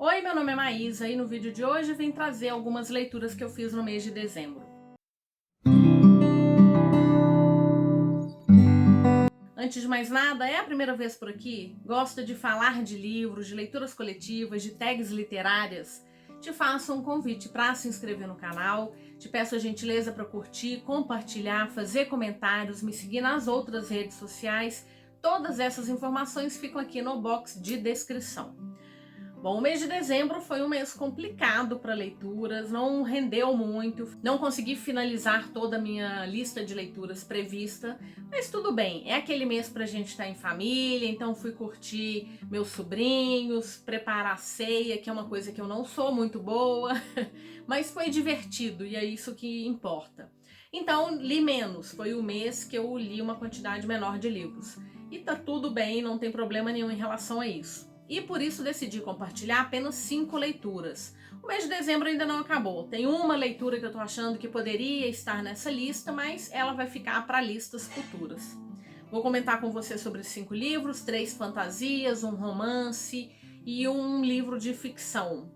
Oi, meu nome é Maísa e no vídeo de hoje eu vim trazer algumas leituras que eu fiz no mês de dezembro. Antes de mais nada, é a primeira vez por aqui? Gosta de falar de livros, de leituras coletivas, de tags literárias? Te faço um convite para se inscrever no canal, te peço a gentileza para curtir, compartilhar, fazer comentários, me seguir nas outras redes sociais. Todas essas informações ficam aqui no box de descrição. Bom, o mês de dezembro foi um mês complicado para leituras, não rendeu muito, não consegui finalizar toda a minha lista de leituras prevista, mas tudo bem, é aquele mês para a gente estar em família, então fui curtir meus sobrinhos, preparar a ceia, que é uma coisa que eu não sou muito boa, mas foi divertido e é isso que importa. Então, li menos, foi o mês que eu li uma quantidade menor de livros. E tá tudo bem, não tem problema nenhum em relação a isso. E por isso decidi compartilhar apenas 5 leituras. O mês de dezembro ainda não acabou. Tem uma leitura que eu tô achando que poderia estar nessa lista, mas ela vai ficar para listas futuras. Vou comentar com você sobre 5 livros, 3 fantasias, um romance e um livro de ficção.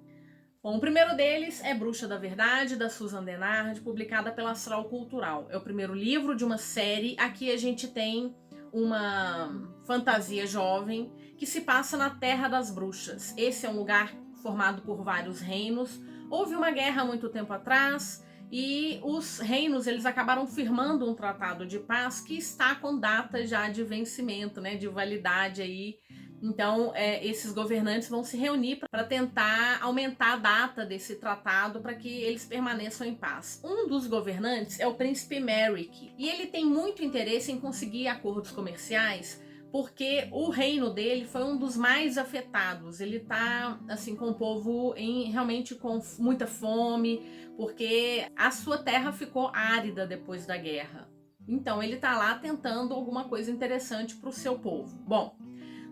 Bom, o primeiro deles é Bruxa da Verdade, da Susan Dennard, publicada pela Astral Cultural. É o primeiro livro de uma série. Aqui a gente tem uma fantasia jovem que se passa na Terra das Bruxas. Esse é um lugar formado por vários reinos. Houve uma guerra há muito tempo atrás e os reinos eles acabaram firmando um tratado de paz que está com data já de vencimento, né, de validade aí. Então, esses governantes vão se reunir para tentar aumentar a data desse tratado para que eles permaneçam em paz. Um dos governantes é o príncipe Merrick e ele tem muito interesse em conseguir acordos comerciais porque o reino dele foi um dos mais afetados. Ele tá assim com o povo realmente com muita fome, porque a sua terra ficou árida depois da guerra. Então ele tá lá tentando alguma coisa interessante para o seu povo. Bom,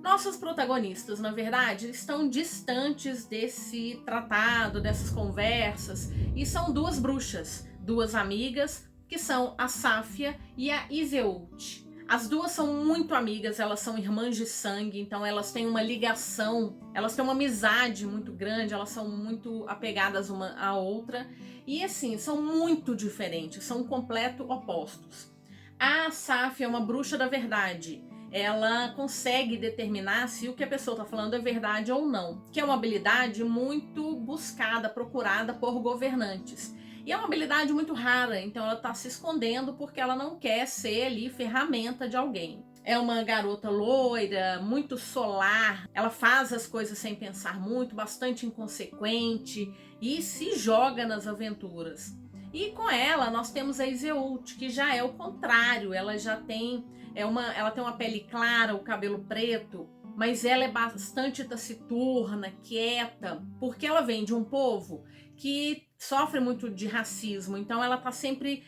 nossos protagonistas, na verdade, estão distantes desse tratado, dessas conversas, e são duas bruxas, duas amigas, que são a Sáfia e a Iseult. As duas são muito amigas, elas são irmãs de sangue, então elas têm uma ligação, elas têm uma amizade muito grande, elas são muito apegadas uma à outra, e assim, são muito diferentes, são completos opostos. A Sáfia é uma bruxa da verdade, ela consegue determinar se o que a pessoa está falando é verdade ou não, que é uma habilidade muito buscada, procurada por governantes. E é uma habilidade muito rara, então ela está se escondendo porque ela não quer ser ali ferramenta de alguém. É uma garota loira, muito solar, ela faz as coisas sem pensar muito, bastante inconsequente e se joga nas aventuras. E com ela nós temos a Iseult, que já é o contrário, ela já tem ela tem uma pele clara, o cabelo preto, mas ela é bastante taciturna, quieta, porque ela vem de um povo que sofre muito de racismo, então ela tá sempre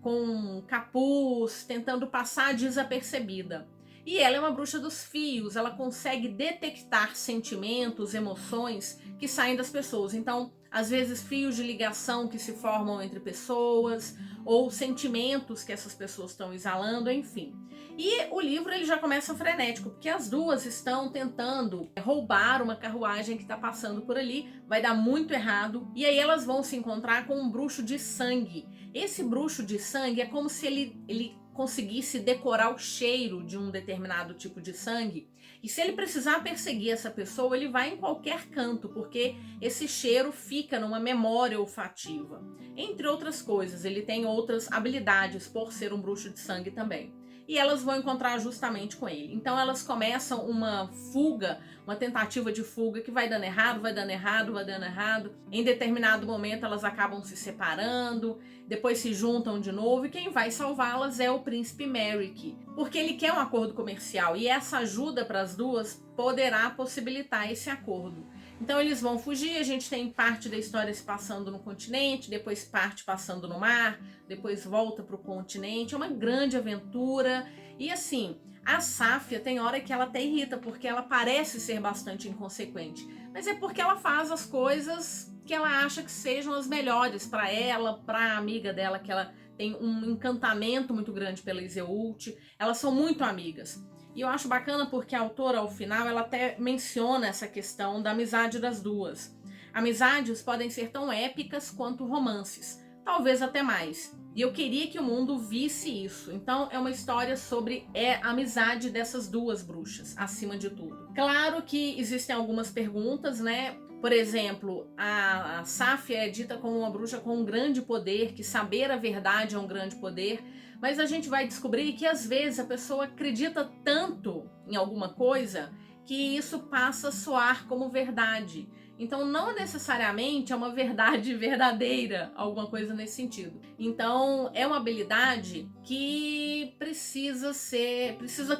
com capuz, tentando passar desapercebida. E ela é uma bruxa dos fios, ela consegue detectar sentimentos, emoções que saem das pessoas. Então, às vezes, fios de ligação que se formam entre pessoas, ou sentimentos que essas pessoas estão exalando, enfim. E o livro ele já começa frenético, porque as duas estão tentando roubar uma carruagem que está passando por ali, vai dar muito errado, e aí elas vão se encontrar com um bruxo de sangue. Esse bruxo de sangue é como se ele conseguisse decorar o cheiro de um determinado tipo de sangue, e se ele precisar perseguir essa pessoa, ele vai em qualquer canto, porque esse cheiro fica numa memória olfativa. Entre outras coisas, ele tem outras habilidades por ser um bruxo de sangue também. E elas vão encontrar justamente com ele. Então elas começam uma fuga, uma tentativa de fuga que vai dando errado, vai dando errado, vai dando errado. Em determinado momento elas acabam se separando, depois se juntam de novo e quem vai salvá-las é o príncipe Merrick, porque ele quer um acordo comercial e essa ajuda para as duas poderá possibilitar esse acordo. Então eles vão fugir, a gente tem parte da história se passando no continente, depois parte passando no mar, depois volta para o continente, é uma grande aventura. E assim, a Sáfia tem hora que ela até irrita, porque ela parece ser bastante inconsequente, mas é porque ela faz as coisas que ela acha que sejam as melhores para ela, para a amiga dela, que ela tem um encantamento muito grande pela Iseult, elas são muito amigas. E eu acho bacana porque a autora, ao final, ela até menciona essa questão da amizade das duas. Amizades podem ser tão épicas quanto romances, talvez até mais. E eu queria que o mundo visse isso. Então é uma história sobre a amizade dessas duas bruxas, acima de tudo. Claro que existem algumas perguntas, né? Por exemplo, a Safia é dita como uma bruxa com um grande poder, que saber a verdade é um grande poder, mas a gente vai descobrir que às vezes a pessoa acredita tanto em alguma coisa que isso passa a soar como verdade. Então não necessariamente é uma verdade verdadeira, alguma coisa nesse sentido. Então é uma habilidade que precisa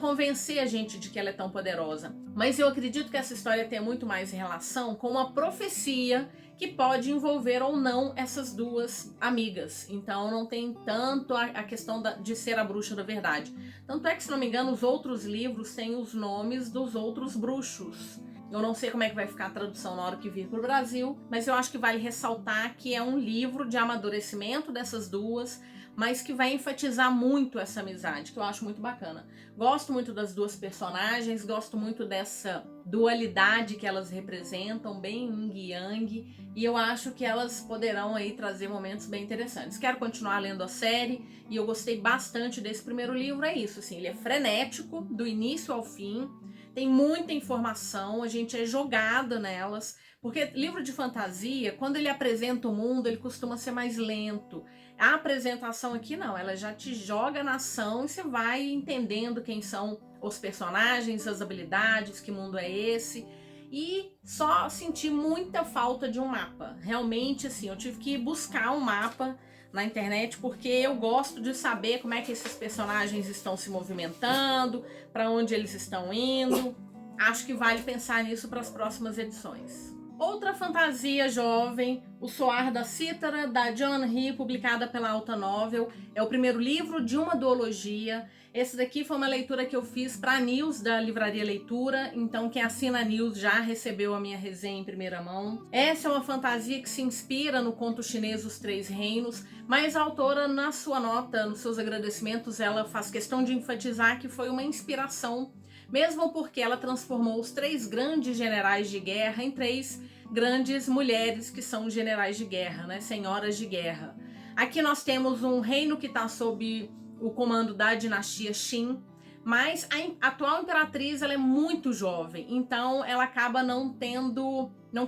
convencer a gente de que ela é tão poderosa. Mas eu acredito que essa história tem muito mais relação com uma profecia que pode envolver ou não essas duas amigas. Então não tem tanto a questão de ser a bruxa da verdade. Tanto é que, se não me engano, os outros livros têm os nomes dos outros bruxos. Eu não sei como é que vai ficar a tradução na hora que vir para o Brasil, mas eu acho que vale ressaltar que é um livro de amadurecimento dessas duas, mas que vai enfatizar muito essa amizade, que eu acho muito bacana. Gosto muito das duas personagens, gosto muito dessa dualidade que elas representam, bem yin e yang, e eu acho que elas poderão aí trazer momentos bem interessantes. Quero continuar lendo a série e eu gostei bastante desse primeiro livro, é isso, assim, ele é frenético do início ao fim. Tem muita informação, a gente é jogada nelas, porque livro de fantasia, quando ele apresenta o mundo, ele costuma ser mais lento. A apresentação aqui não, ela já te joga na ação e você vai entendendo quem são os personagens, as habilidades, que mundo é esse. E só senti muita falta de um mapa. Realmente, assim, eu tive que buscar um mapa na internet, porque eu gosto de saber como é que esses personagens estão se movimentando, para onde eles estão indo. Acho que vale pensar nisso para as próximas edições. Outra fantasia jovem, O Soar da Cítara, da Joan Rhee, publicada pela Alta Novel. É o primeiro livro de uma duologia. Esse daqui foi uma leitura que eu fiz para a News, da Livraria Leitura. Então quem assina a News já recebeu a minha resenha em primeira mão. Essa é uma fantasia que se inspira no conto chinês Os Três Reinos, mas a autora, na sua nota, nos seus agradecimentos, ela faz questão de enfatizar que foi uma inspiração, mesmo porque ela transformou os três grandes generais de guerra em três grandes mulheres que são generais de guerra, né? Senhoras de guerra. Aqui nós temos um reino que está sob o comando da dinastia Qin, mas a atual imperatriz ela é muito jovem, então ela acaba não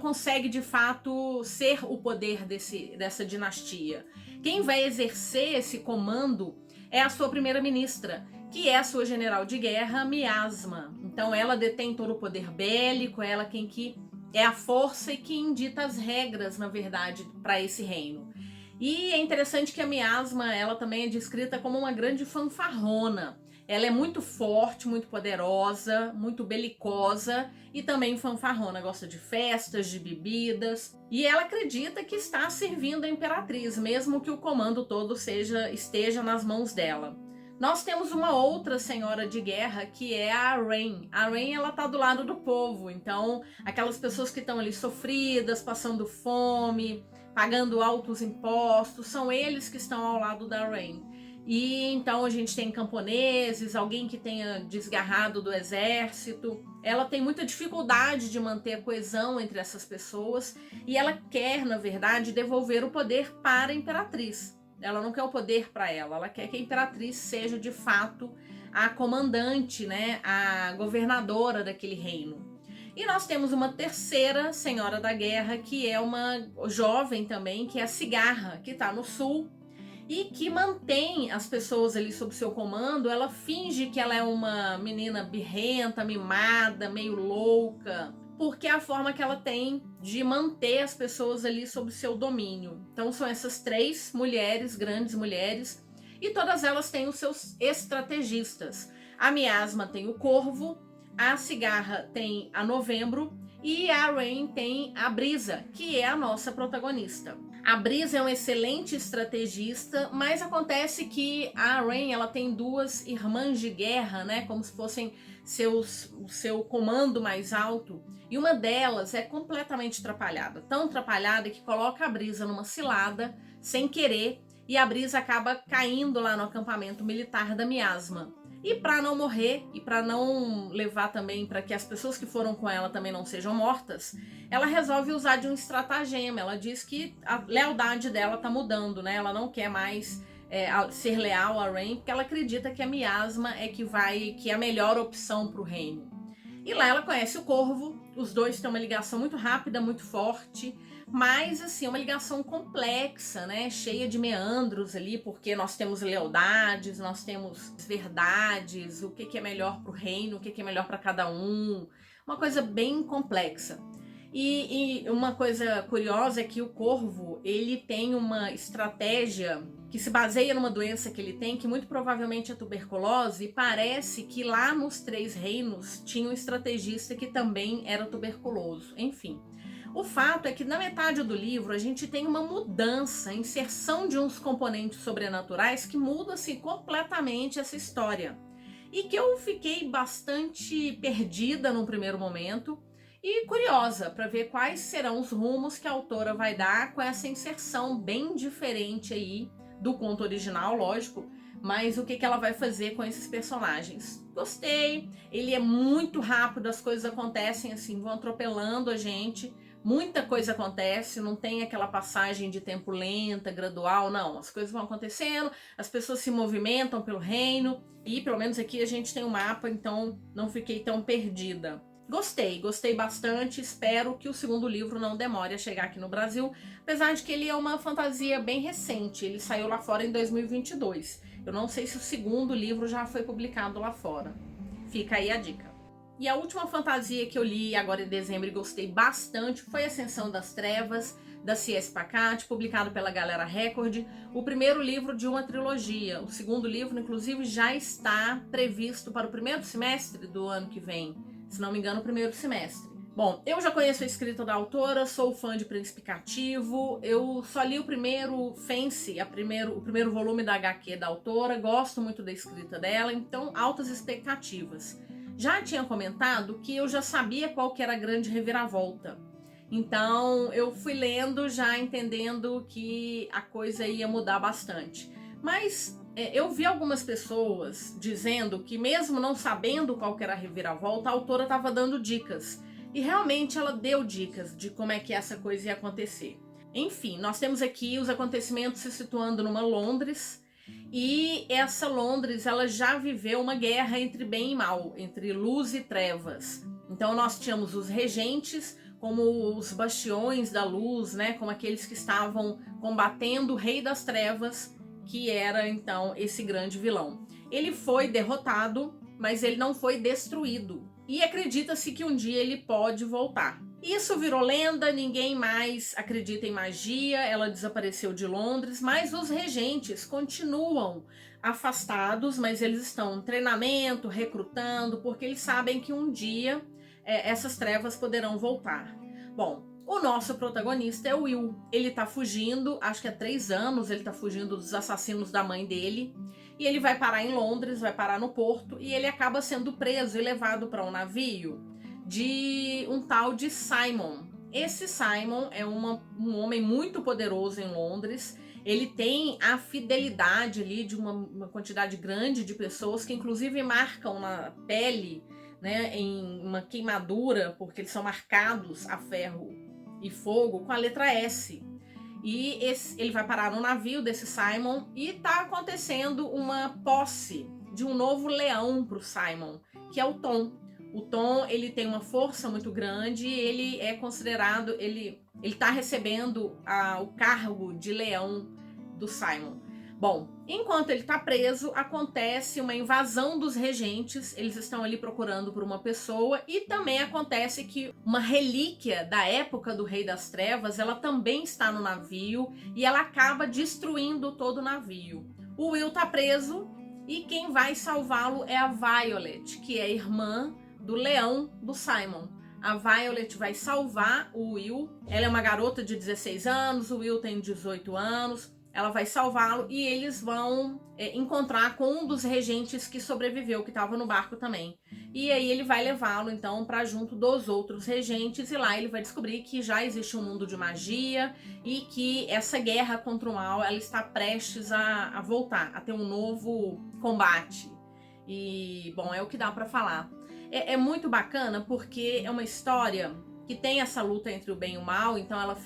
consegue de fato ser o poder dessa dinastia. Quem vai exercer esse comando é a sua primeira-ministra, que é a sua general de guerra, Miasma. Então ela detém todo o poder bélico, ela quem que é a força e que dita as regras, na verdade, para esse reino. E é interessante que a Miasma, ela também é descrita como uma grande fanfarrona. Ela é muito forte, muito poderosa, muito belicosa e também fanfarrona. Gosta de festas, de bebidas. E ela acredita que está servindo a imperatriz, mesmo que o comando todo esteja nas mãos dela. Nós temos uma outra senhora de guerra, que é a Rain. A Rain, ela tá do lado do povo, então aquelas pessoas que estão ali sofridas, passando fome, pagando altos impostos, são eles que estão ao lado da Rain. E então a gente tem camponeses, alguém que tenha desgarrado do exército. Ela tem muita dificuldade de manter a coesão entre essas pessoas e ela quer, na verdade, devolver o poder para a imperatriz. Ela não quer o poder para ela quer que a imperatriz seja de fato a comandante, né, a governadora daquele reino. E nós temos uma terceira senhora da guerra, que é uma jovem também, que é a Cigarra, que está no sul e que mantém as pessoas ali sob seu comando. Ela finge que ela é uma menina birrenta, mimada, meio louca, porque é a forma que ela tem de manter as pessoas ali sob seu domínio. Então são essas três mulheres, grandes mulheres, e todas elas têm os seus estrategistas. A Miasma tem o Corvo, a Cigarra tem a Novembro e a Rain tem a Brisa, que é a nossa protagonista. A Brisa é um excelente estrategista, mas acontece que a Rain, ela tem duas irmãs de guerra, né, como se fossem o seu comando mais alto, e uma delas é completamente atrapalhada, tão atrapalhada que coloca a Brisa numa cilada sem querer, e a Brisa acaba caindo lá no acampamento militar da Miasma. E para não morrer e para não levar também para que as pessoas que foram com ela também não sejam mortas, ela resolve usar de um estratagema. Ela diz que a lealdade dela tá mudando, né? Ela não quer mais ser leal a Rain, porque ela acredita que a miasma que é a melhor opção para o reino. E lá ela conhece o Corvo, os dois têm uma ligação muito rápida, muito forte, mas assim, uma ligação complexa, né? Cheia de meandros ali, porque nós temos lealdades, nós temos verdades, o que é melhor para o reino, o que é melhor para cada um, uma coisa bem complexa. E uma coisa curiosa é que o Corvo, ele tem uma estratégia que se baseia numa doença que ele tem, que muito provavelmente é tuberculose, e parece que lá nos Três Reinos tinha um estrategista que também era tuberculoso. Enfim, o fato é que na metade do livro a gente tem uma mudança, inserção de uns componentes sobrenaturais que muda-se completamente essa história. E que eu fiquei bastante perdida num primeiro momento, e curiosa para ver quais serão os rumos que a autora vai dar com essa inserção bem diferente aí do conto original, lógico, mas o que ela vai fazer com esses personagens. Gostei, ele é muito rápido, as coisas acontecem assim, vão atropelando a gente, muita coisa acontece, não tem aquela passagem de tempo lenta, gradual, não, as coisas vão acontecendo, as pessoas se movimentam pelo reino, e pelo menos aqui a gente tem um mapa, então não fiquei tão perdida. Gostei bastante, espero que o segundo livro não demore a chegar aqui no Brasil, apesar de que ele é uma fantasia bem recente, ele saiu lá fora em 2022. Eu não sei se o segundo livro já foi publicado lá fora. Fica aí a dica. E a última fantasia que eu li agora em dezembro e gostei bastante foi Ascensão das Trevas, da C.S. Pacat, publicado pela Galera Record, o primeiro livro de uma trilogia. O segundo livro, inclusive, já está previsto para o primeiro semestre do ano que vem. Se não me engano, o primeiro semestre. Bom, eu já conheço a escrita da autora, sou fã de Príncipe Cativo, eu só li o primeiro Fence, o primeiro volume da HQ da autora, gosto muito da escrita dela, então altas expectativas. Já tinha comentado que eu já sabia qual que era a grande reviravolta, então eu fui lendo já entendendo que a coisa ia mudar bastante. Mas eu vi algumas pessoas dizendo que mesmo não sabendo qual que era a reviravolta, a autora estava dando dicas. E realmente ela deu dicas de como é que essa coisa ia acontecer. Enfim, nós temos aqui os acontecimentos se situando numa Londres. E essa Londres, ela já viveu uma guerra entre bem e mal, entre luz e trevas. Então nós tínhamos os regentes como os bastiões da luz, né, como aqueles que estavam combatendo o rei das trevas, que era então esse grande vilão. Ele foi derrotado, mas ele não foi destruído. E acredita-se que um dia ele pode voltar. Isso virou lenda, ninguém mais acredita em magia, ela desapareceu de Londres, mas os regentes continuam afastados, mas eles estão em treinamento, recrutando, porque eles sabem que um dia essas trevas poderão voltar. Bom, o nosso protagonista é o Will. Ele tá fugindo, acho que há 3 anos ele tá fugindo dos assassinos da mãe dele. E ele vai parar em Londres, vai parar no porto, e ele acaba sendo preso e levado para um navio de um tal de Simon. Esse Simon é um homem muito poderoso em Londres. Ele tem a fidelidade ali de uma quantidade grande de pessoas que inclusive marcam na pele, né, em uma queimadura, porque eles são marcados a ferro e fogo com a letra S. E ele vai parar no navio desse Simon e tá acontecendo uma posse de um novo leão pro Simon, que é o Tom. O Tom, ele tem uma força muito grande, ele é considerado, ele tá recebendo o cargo de leão do Simon. Bom, enquanto ele está preso, acontece uma invasão dos regentes, eles estão ali procurando por uma pessoa, e também acontece que uma relíquia da época do Rei das Trevas, ela também está no navio, e ela acaba destruindo todo o navio. O Will está preso, e quem vai salvá-lo é a Violet, que é irmã do leão do Simon. A Violet vai salvar o Will, ela é uma garota de 16 anos, o Will tem 18 anos, ela vai salvá-lo e eles vão encontrar com um dos regentes que sobreviveu, que estava no barco também. E aí ele vai levá-lo então para junto dos outros regentes, e lá ele vai descobrir que já existe um mundo de magia e que essa guerra contra o mal ela está prestes a voltar, a ter um novo combate. E, bom, é o que dá pra falar. É muito bacana porque é uma história que tem essa luta entre o bem e o mal, então ela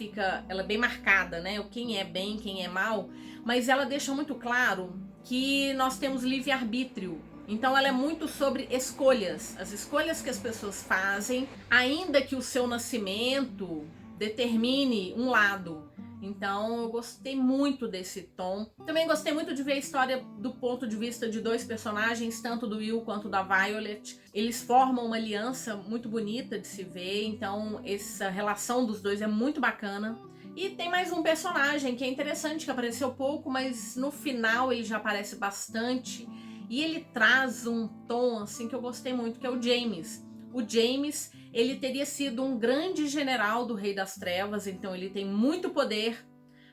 é bem marcada, né? O quem é bem, quem é mal, mas ela deixa muito claro que nós temos livre-arbítrio. Então ela é muito sobre escolhas, as escolhas que as pessoas fazem, ainda que o seu nascimento determine um lado. Então eu gostei muito desse tom. Também gostei muito de ver a história do ponto de vista de dois personagens, tanto do Will quanto da Violet. Eles formam uma aliança muito bonita de se ver, então essa relação dos dois é muito bacana. E tem mais um personagem que é interessante, que apareceu pouco, mas no final ele já aparece bastante. E ele traz um tom assim que eu gostei muito, que é o James. O James, ele teria sido um grande general do Rei das Trevas, então ele tem muito poder,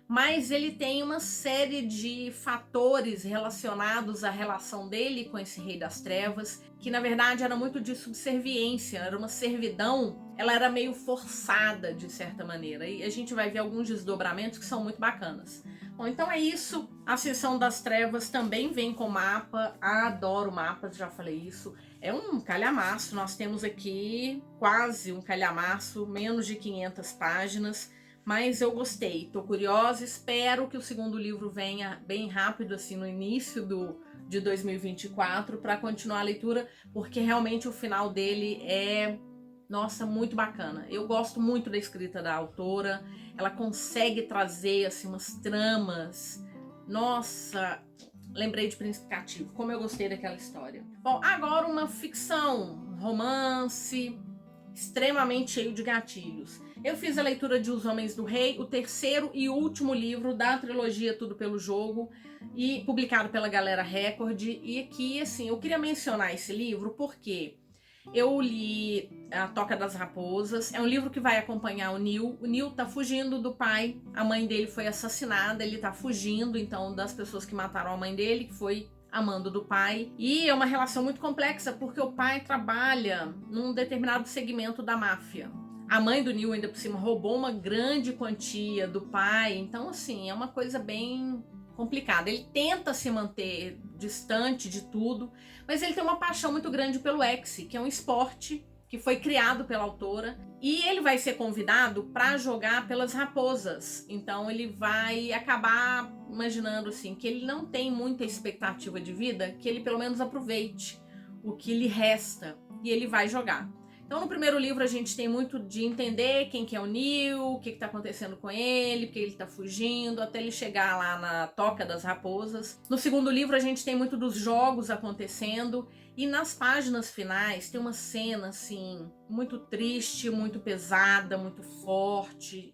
mas ele tem uma série de fatores relacionados à relação dele com esse Rei das Trevas, que na verdade era muito de subserviência, era uma servidão, ela era meio forçada de certa maneira, e a gente vai ver alguns desdobramentos que são muito bacanas. Bom, então é isso, a Seção das Trevas também vem com mapa, adoro mapas, já falei isso. É um calhamaço, nós temos aqui quase um calhamaço, menos de 500 páginas, mas eu gostei, tô curiosa, espero que o segundo livro venha bem rápido, assim, no início de 2024, para continuar a leitura, porque realmente o final dele é, nossa, muito bacana. Eu gosto muito da escrita da autora, ela consegue trazer, assim, umas tramas, nossa... Lembrei de Príncipe Cativo, como eu gostei daquela história. Bom, agora uma ficção, um romance, extremamente cheio de gatilhos. Eu fiz a leitura de Os Homens do Rei, o terceiro e último livro da trilogia Tudo Pelo Jogo, e publicado pela Galera Record. E aqui, assim, eu queria mencionar esse livro porque eu li A Toca das Raposas, é um livro que vai acompanhar o Neil. O Neil tá fugindo do pai, a mãe dele foi assassinada, ele tá fugindo, então, das pessoas que mataram a mãe dele, que foi amando do pai. E é uma relação muito complexa, porque o pai trabalha num determinado segmento da máfia. A mãe do Neil, ainda por cima, roubou uma grande quantia do pai, então, assim, é uma coisa bem complicada. Ele tenta se manter distante de tudo, mas ele tem uma paixão muito grande pelo X, que é um esporte que foi criado pela autora, e ele vai ser convidado para jogar pelas raposas. Então ele vai acabar imaginando assim que ele não tem muita expectativa de vida, que ele pelo menos aproveite o que lhe resta e ele vai jogar. Então no primeiro livro a gente tem muito de entender quem que é o Neil, o que está acontecendo com ele, porque ele está fugindo, até ele chegar lá na Toca das Raposas. No segundo livro a gente tem muito dos jogos acontecendo, e nas páginas finais tem uma cena assim, muito triste, muito pesada, muito forte.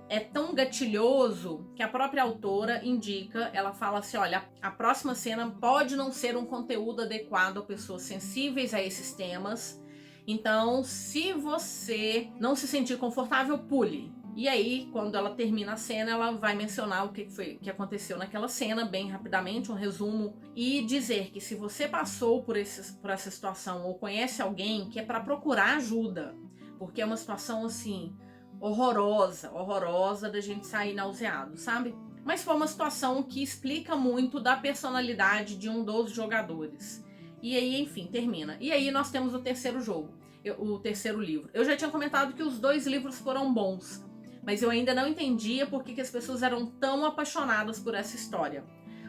É tão gatilhoso que a própria autora indica, ela fala assim, olha, a próxima cena pode não ser um conteúdo adequado a pessoas sensíveis a esses temas, então se você não se sentir confortável, pule. E aí, quando ela termina a cena, ela vai mencionar o que aconteceu naquela cena, bem rapidamente, um resumo, e dizer que se você passou por essa situação ou conhece alguém, que é para procurar ajuda, porque é uma situação assim horrorosa da gente sair nauseado, sabe? Mas foi uma situação que explica muito da personalidade de um dos jogadores. E aí, enfim, termina. E aí nós temos o terceiro jogo, o terceiro livro. Eu já tinha comentado que os dois livros foram bons, mas eu ainda não entendia por que as pessoas eram tão apaixonadas por essa história.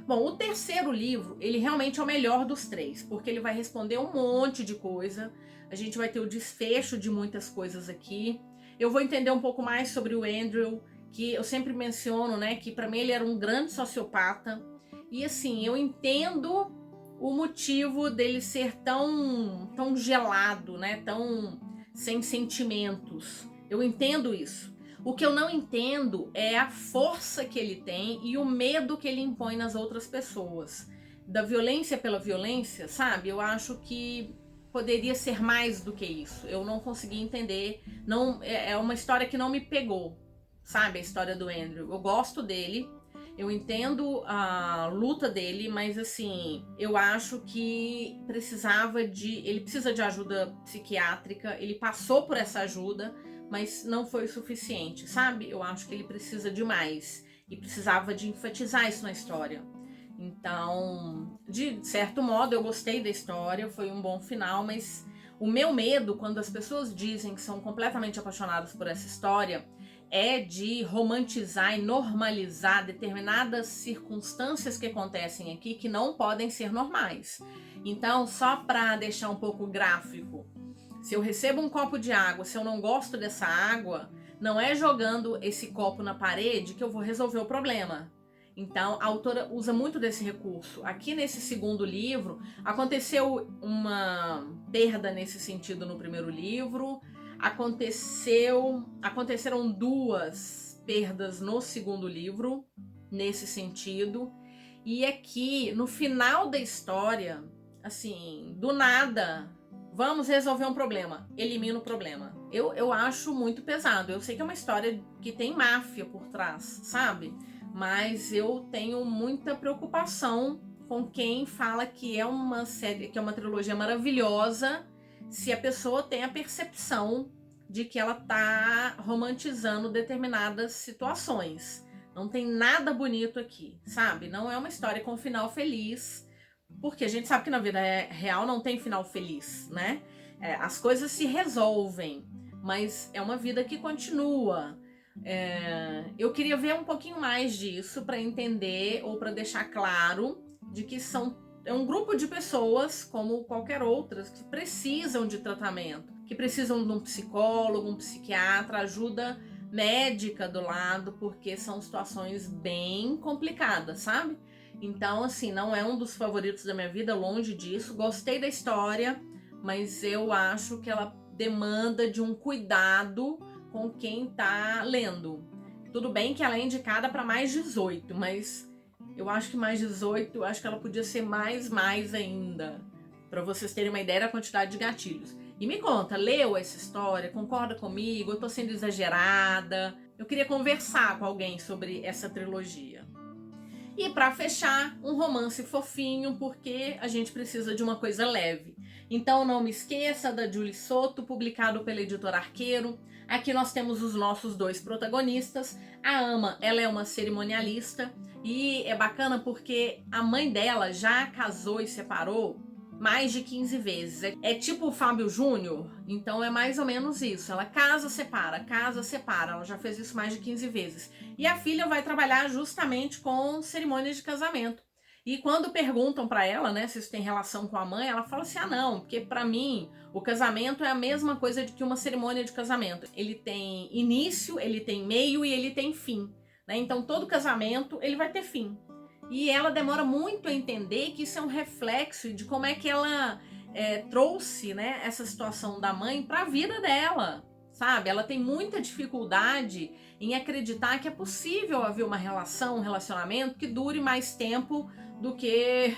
Bom, o terceiro livro, ele realmente é o melhor dos três, porque ele vai responder um monte de coisa, a gente vai ter o desfecho de muitas coisas aqui. Eu vou entender um pouco mais sobre o Andrew, que eu sempre menciono, né, que para mim ele era um grande sociopata. E assim, eu entendo o motivo dele ser tão gelado, né, tão sem sentimentos. Eu entendo isso. O que eu não entendo é a força que ele tem e o medo que ele impõe nas outras pessoas. Da violência pela violência, sabe? Eu acho que poderia ser mais do que isso. Eu não consegui entender. Não, é uma história que não me pegou, sabe? A história do Andrew. Eu gosto dele, eu entendo a luta dele, mas assim, eu acho que ele precisa de ajuda psiquiátrica, ele passou por essa ajuda, mas não foi o suficiente, sabe? Eu acho que ele precisa de mais e precisava de enfatizar isso na história. Então, de certo modo, eu gostei da história, foi um bom final, mas o meu medo, quando as pessoas dizem que são completamente apaixonadas por essa história, é de romantizar e normalizar determinadas circunstâncias que acontecem aqui que não podem ser normais. Então, só para deixar um pouco gráfico, se eu recebo um copo de água, se eu não gosto dessa água, não é jogando esse copo na parede que eu vou resolver o problema. Então, a autora usa muito desse recurso. Aqui nesse segundo livro, aconteceu uma perda nesse sentido no primeiro livro, aconteceram 2 perdas no segundo livro, nesse sentido, e aqui, no final da história, assim, do nada, vamos resolver um problema, elimina o problema. Eu acho muito pesado. Eu sei que é uma história que tem máfia por trás, sabe? Mas eu tenho muita preocupação com quem fala que é uma série, que é uma trilogia maravilhosa, se a pessoa tem a percepção de que ela tá romantizando determinadas situações. Não tem nada bonito aqui, sabe? Não é uma história com final feliz, porque a gente sabe que na vida real não tem final feliz, né? As coisas se resolvem, mas é uma vida que continua. Eu queria ver um pouquinho mais disso para entender ou para deixar claro de que é um grupo de pessoas, como qualquer outras, que precisam de tratamento, que precisam de um psicólogo, um psiquiatra, ajuda médica do lado, porque são situações bem complicadas, sabe? Então, assim, não é um dos favoritos da minha vida, longe disso. Gostei da história, mas eu acho que ela demanda de um cuidado com quem tá lendo. Tudo bem que ela é indicada para mais 18, mas eu acho que mais 18, eu acho que ela podia ser mais ainda, para vocês terem uma ideia da quantidade de gatilhos. E me conta, leu essa história? Concorda comigo? Eu tô sendo exagerada? Eu queria conversar com alguém sobre essa trilogia. E para fechar, um romance fofinho, porque a gente precisa de uma coisa leve. Então não me esqueça da Julie Soto, publicado pela editora Arqueiro. Aqui nós temos os nossos 2 protagonistas. A Ama, ela é uma cerimonialista e é bacana porque a mãe dela já casou e separou mais de 15 vezes. É tipo o Fábio Júnior, então é mais ou menos isso. Ela casa, separa. Ela já fez isso mais de 15 vezes. E a filha vai trabalhar justamente com cerimônias de casamento. E quando perguntam para ela, né, se isso tem relação com a mãe, ela fala assim: ah, não, porque para mim o casamento é a mesma coisa que uma cerimônia de casamento. Ele tem início, ele tem meio e ele tem fim, né? Então todo casamento ele vai ter fim. E ela demora muito a entender que isso é um reflexo de como é que ela trouxe, né, essa situação da mãe para a vida dela, sabe? Ela tem muita dificuldade em acreditar que é possível haver uma relação, um relacionamento que dure mais tempo do que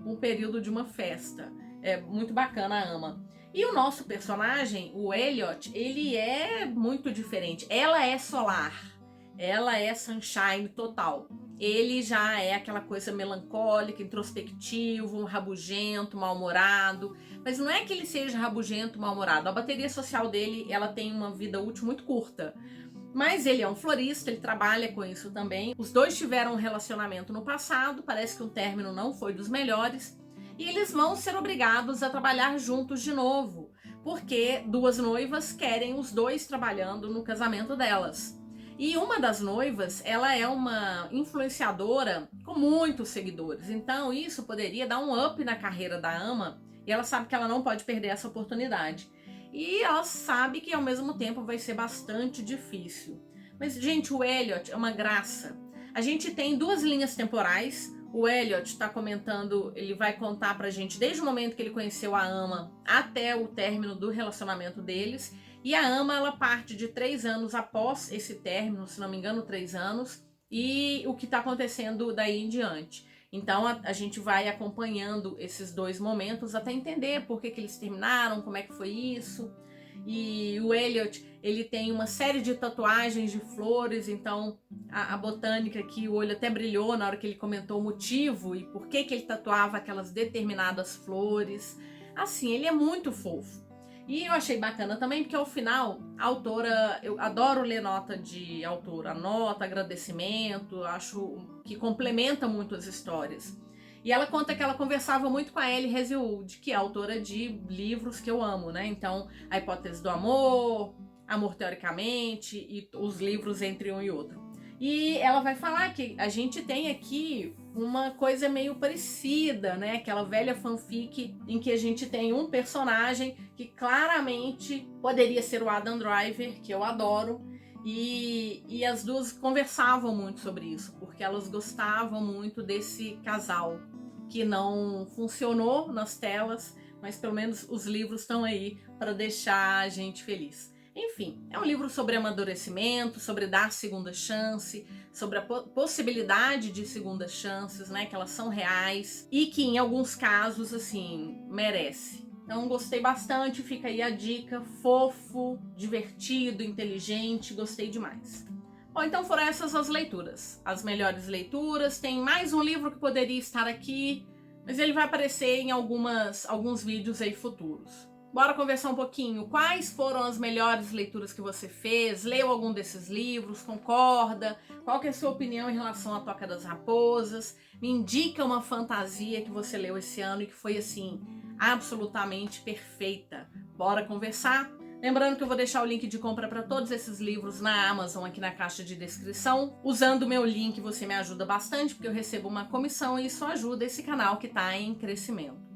um período de uma festa. É muito bacana a Ama. E o nosso personagem, o Elliot, ele é muito diferente. Ela é solar, ela é sunshine total. Ele já é aquela coisa melancólica, introspectivo, rabugento, mal-humorado. Mas não é que ele seja rabugento, mal-humorado. A bateria social dele, ela tem uma vida útil muito curta. Mas ele é um florista, ele trabalha com isso também. Os 2 tiveram um relacionamento no passado, parece que o término não foi dos melhores. E eles vão ser obrigados a trabalhar juntos de novo, porque 2 noivas querem os 2 trabalhando no casamento delas. E uma das noivas, ela é uma influenciadora com muitos seguidores. Então isso poderia dar um up na carreira da Ama. E ela sabe que ela não pode perder essa oportunidade. E ela sabe que ao mesmo tempo vai ser bastante difícil. Mas, gente, o Elliot é uma graça. A gente tem 2 linhas temporais. O Elliot está comentando, ele vai contar pra gente desde o momento que ele conheceu a Ama até o término do relacionamento deles. E a Ama, ela parte de 3 anos após esse término, se não me engano, 3 anos, e o que está acontecendo daí em diante. Então a gente vai acompanhando esses 2 momentos até entender por que eles terminaram, como é que foi isso. E o Elliot, ele tem uma série de tatuagens de flores, então a botânica aqui, o olho até brilhou na hora que ele comentou o motivo e por que ele tatuava aquelas determinadas flores. Assim, ele é muito fofo. E eu achei bacana também, porque ao final, a autora, eu adoro ler nota de autora, nota, agradecimento, acho que complementa muito as histórias. E ela conta que ela conversava muito com a Ellie Hazelwood, que é autora de livros que eu amo, né? Então, A Hipótese do Amor, Amor Teoricamente e os livros entre um e outro. E ela vai falar que a gente tem aqui uma coisa meio parecida, né? Aquela velha fanfic em que a gente tem um personagem que claramente poderia ser o Adam Driver, que eu adoro, e as duas conversavam muito sobre isso, porque elas gostavam muito desse casal que não funcionou nas telas, mas pelo menos os livros estão aí para deixar a gente feliz. Enfim, é um livro sobre amadurecimento, sobre dar segunda chance, sobre a possibilidade de segundas chances, né, que elas são reais e que em alguns casos, assim, merece. Então gostei bastante, fica aí a dica, fofo, divertido, inteligente, gostei demais. Bom, então foram essas as leituras, as melhores leituras. Tem mais um livro que poderia estar aqui, mas ele vai aparecer em alguns vídeos aí futuros. Bora conversar um pouquinho. Quais foram as melhores leituras que você fez? Leu algum desses livros? Concorda? Qual que é a sua opinião em relação à Toca das Raposas? Me indica uma fantasia que você leu esse ano e que foi, assim, absolutamente perfeita. Bora conversar? Lembrando que eu vou deixar o link de compra para todos esses livros na Amazon aqui na caixa de descrição. Usando o meu link você me ajuda bastante, porque eu recebo uma comissão e isso ajuda esse canal que está em crescimento.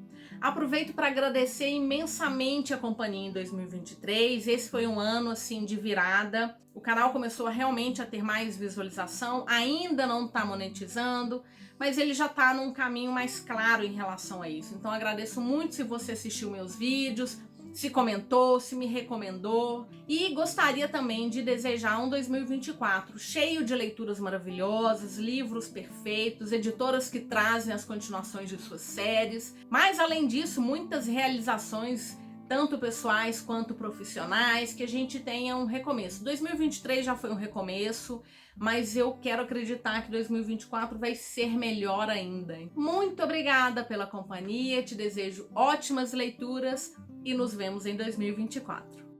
Aproveito para agradecer imensamente a companhia em 2023. Esse foi um ano assim de virada. O canal começou realmente a ter mais visualização. Ainda não está monetizando, mas ele já está num caminho mais claro em relação a isso. Então agradeço muito se você assistiu meus vídeos, se comentou, se me recomendou, e gostaria também de desejar um 2024 cheio de leituras maravilhosas, livros perfeitos, editoras que trazem as continuações de suas séries, mas além disso, muitas realizações tanto pessoais quanto profissionais, que a gente tenha um recomeço. 2023 já foi um recomeço, mas eu quero acreditar que 2024 vai ser melhor ainda. Muito obrigada pela companhia, te desejo ótimas leituras e nos vemos em 2024.